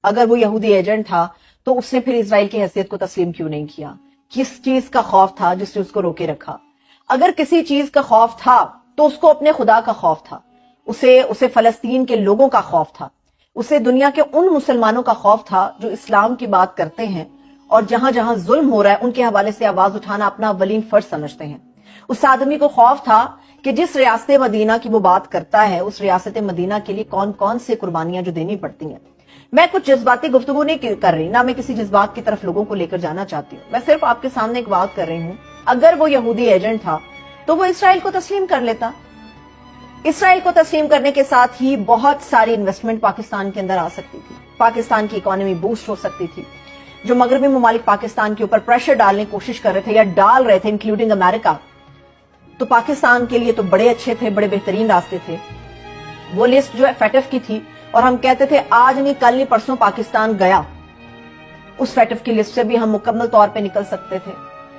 اگر وہ یہودی ایجنٹ تھا تو اس نے پھر اسرائیل کی حیثیت کو تسلیم کیوں نہیں کیا؟ کس چیز کا خوف تھا جس نے اس کو روکے رکھا؟ اگر کسی چیز کا خوف تھا تو اس کو اپنے خدا کا خوف تھا، اسے فلسطین کے لوگوں کا خوف تھا، اسے دنیا کے ان مسلمانوں کا خوف تھا جو اسلام کی بات کرتے ہیں اور جہاں جہاں ظلم ہو رہا ہے ان کے حوالے سے آواز اٹھانا اپنا اولین فرض سمجھتے ہیں۔ اس آدمی کو خوف تھا کہ جس ریاست مدینہ کی وہ بات کرتا ہے اس ریاست مدینہ کے لیے کون کون سے قربانیاں جو دینی پڑتی ہیں۔ میں کچھ جذباتی گفتگو نہیں کر رہی، نہ میں کسی جذبات کی طرف لوگوں کو لے کر جانا چاہتی ہوں، میں صرف آپ کے سامنے ایک بات کر رہی ہوں۔ اگر وہ یہودی ایجنٹ تھا تو وہ اسرائیل کو تسلیم کر لیتا۔ اسرائیل کو تسلیم کرنے کے ساتھ ہی بہت ساری انویسٹمنٹ پاکستان کے اندر آ سکتی تھی، پاکستان کی اکانومی بوسٹ ہو سکتی تھی۔ جو مغربی ممالک پاکستان کے اوپر پریشر ڈالنے کی کوشش کر رہے تھے یا ڈال رہے تھے انکلوڈنگ امریکہ، تو پاکستان کے لیے تو بڑے اچھے تھے، بڑے بہترین راستے تھے۔ وہ لسٹ جو ہے فیٹف کی تھی اور ہم کہتے تھے آج نہیں کل نہیں پرسوں پاکستان گیا، اس فیٹف کی لسٹ سے بھی ہم مکمل طور پہ نکل سکتے تھے۔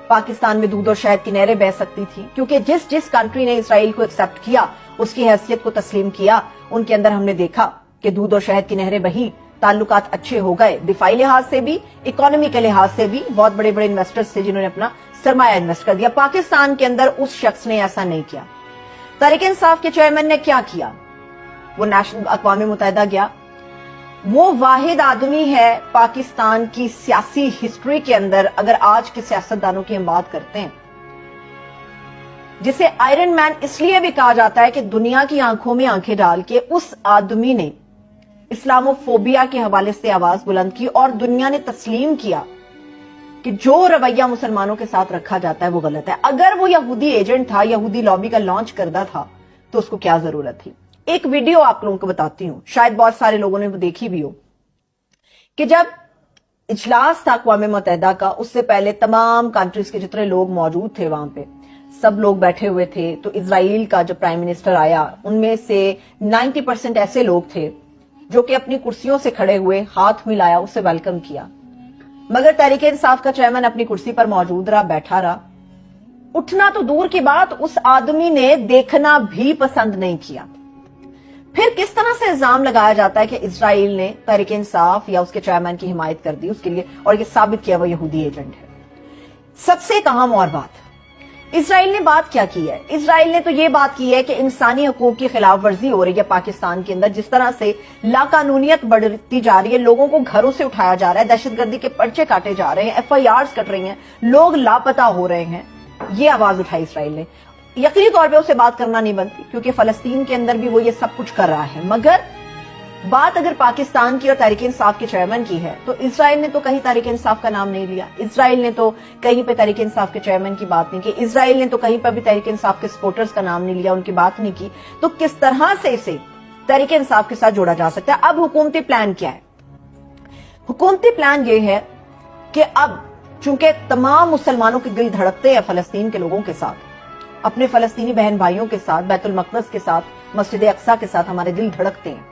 پاکستان میں دودھ اور شہد کی نہریں بہہ سکتی تھی، کیونکہ جس کنٹری نے اسرائیل کو ایکسپٹ کیا، اس کی حیثیت کو تسلیم کیا، ان کے اندر ہم نے دیکھا کہ دودھ اور شہد کی نہریں بہی، تعلقات اچھے ہو گئے، دفاعی لحاظ سے بھی، اکانومی کے لحاظ سے بھی۔ بہت بڑے بڑے انویسٹرز تھے جنہوں نے اپنا سرمایہ انویسٹ کر دیا۔ پاکستان کے اندر اس شخص نے ایسا نہیں کیا۔ تحریک انصاف کے چیئرمین نے کیا کیا؟ وہ اقوام متحدہ گیا۔ وہ واحد آدمی ہے پاکستان کی سیاسی ہسٹری کے اندر، اگر آج کے سیاستدانوں کی ہم بات کرتے ہیں، جسے آئرن مین اس لیے بھی کہا جاتا ہے کہ دنیا کی آنکھوں میں آنکھیں ڈال کے اس آدمی نے اسلامو فوبیا کے حوالے سے آواز بلند کی اور دنیا نے تسلیم کیا کہ جو رویہ مسلمانوں کے ساتھ رکھا جاتا ہے وہ غلط ہے۔ اگر وہ یہودی ایجنٹ تھا، یہودی لابی کا لانچ کردہ تھا، تو اس کو کیا ضرورت تھی؟ ایک ویڈیو آپ لوگوں کو بتاتی ہوں، شاید بہت سارے لوگوں نے وہ دیکھی بھی ہو، کہ جب اجلاس تھا اقوام متحدہ کا، اس سے پہلے تمام کنٹریز کے جتنے لوگ موجود تھے وہاں پہ سب لوگ بیٹھے ہوئے تھے، تو اسرائیل کا جو پرائم منسٹر آیا ان میں سے 90% ایسے لوگ تھے جو کہ اپنی کرسیوں سے کھڑے ہوئے، ہاتھ ملایا، اسے ویلکم کیا۔ مگر تحریک انصاف کا چیئرمین اپنی کرسی پر موجود رہا، بیٹھا رہا، اٹھنا تو دور کی بات، اس آدمی نے دیکھنا بھی پسند نہیں کیا۔ پھر کس طرح سے الزام لگایا جاتا ہے کہ اسرائیل نے تحریک انصاف یا اس کے چیئرمین کی حمایت کر دی اس کے لیے، اور یہ ثابت کیا وہ یہودی ایجنٹ ہے۔ سب سے ایک اہم اور بات، اسرائیل نے بات کیا کی ہے؟ اسرائیل نے تو یہ بات کی ہے کہ انسانی حقوق کی خلاف ورزی ہو رہی ہے پاکستان کے اندر، جس طرح سے لاقانونیت بڑھتی جا رہی ہے، لوگوں کو گھروں سے اٹھایا جا رہا ہے، دہشت گردی کے پرچے کاٹے جا رہے ہیں، FIRs کٹ رہی ہیں، لوگ لاپتہ ہو رہے ہیں۔ یہ آواز اٹھائی اسرائیل نے۔ یقینی طور پہ اسے بات کرنا نہیں بنتی کیونکہ فلسطین کے اندر بھی وہ یہ سب کچھ کر رہا ہے، مگر بات اگر پاکستان کی اور تحریک انصاف کے چیئرمین کی ہے تو اسرائیل نے تو کہیں تحریک انصاف کا نام نہیں لیا، اسرائیل نے تو کہیں پہ تحریک انصاف کے چیئرمین کی بات نہیں کی، اسرائیل نے تو کہیں پہ بھی تحریک انصاف کے سپورٹرز کا نام نہیں لیا، ان کی بات نہیں کی۔ تو کس طرح سے اسے تحریک انصاف کے ساتھ جوڑا جا سکتا ہے؟ اب حکومتی پلان کیا ہے؟ حکومتی پلان یہ ہے کہ اب چونکہ تمام مسلمانوں کے دل دھڑکتے ہیں فلسطین کے لوگوں کے ساتھ، اپنے فلسطینی بہن بھائیوں کے ساتھ، بیت المقدس کے ساتھ، مسجد اقصی کے ساتھ ہمارے دل دھڑکتے ہیں۔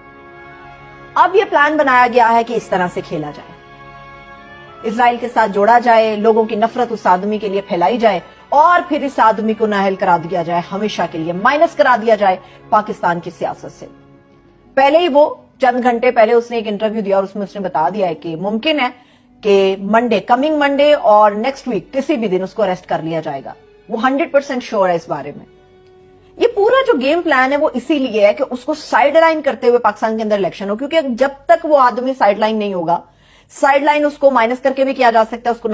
اب یہ پلان بنایا گیا ہے کہ اس طرح سے کھیلا جائے، اسرائیل کے ساتھ جوڑا جائے، لوگوں کی نفرت اس آدمی کے لیے پھیلائی جائے اور پھر اس آدمی کو نااہل کرا دیا جائے، ہمیشہ کے لیے مائنس کرا دیا جائے پاکستان کی سیاست سے۔ پہلے ہی وہ چند گھنٹے پہلے اس نے ایک انٹرویو دیا اور اس میں اس نے بتا دیا ہے کہ ممکن ہے کہ کمنگ منڈے اور نیکسٹ ویک کسی بھی دن اس کو اریسٹ کر لیا جائے گا۔ وہ 100% شور ہے اس بارے میں۔ یہ پورا جو گیم پلان ہے وہ اسی لیے ہے کہ اس کو سائیڈ لائن کرتے ہوئے پاکستان کے اندر الیکشن ہو، کیونکہ جب تک وہ آدمی سائیڈ لائن نہیں ہوگا، سائیڈ لائن اس کو مائنس کر کے بھی کیا جا سکتا ہے، اس کو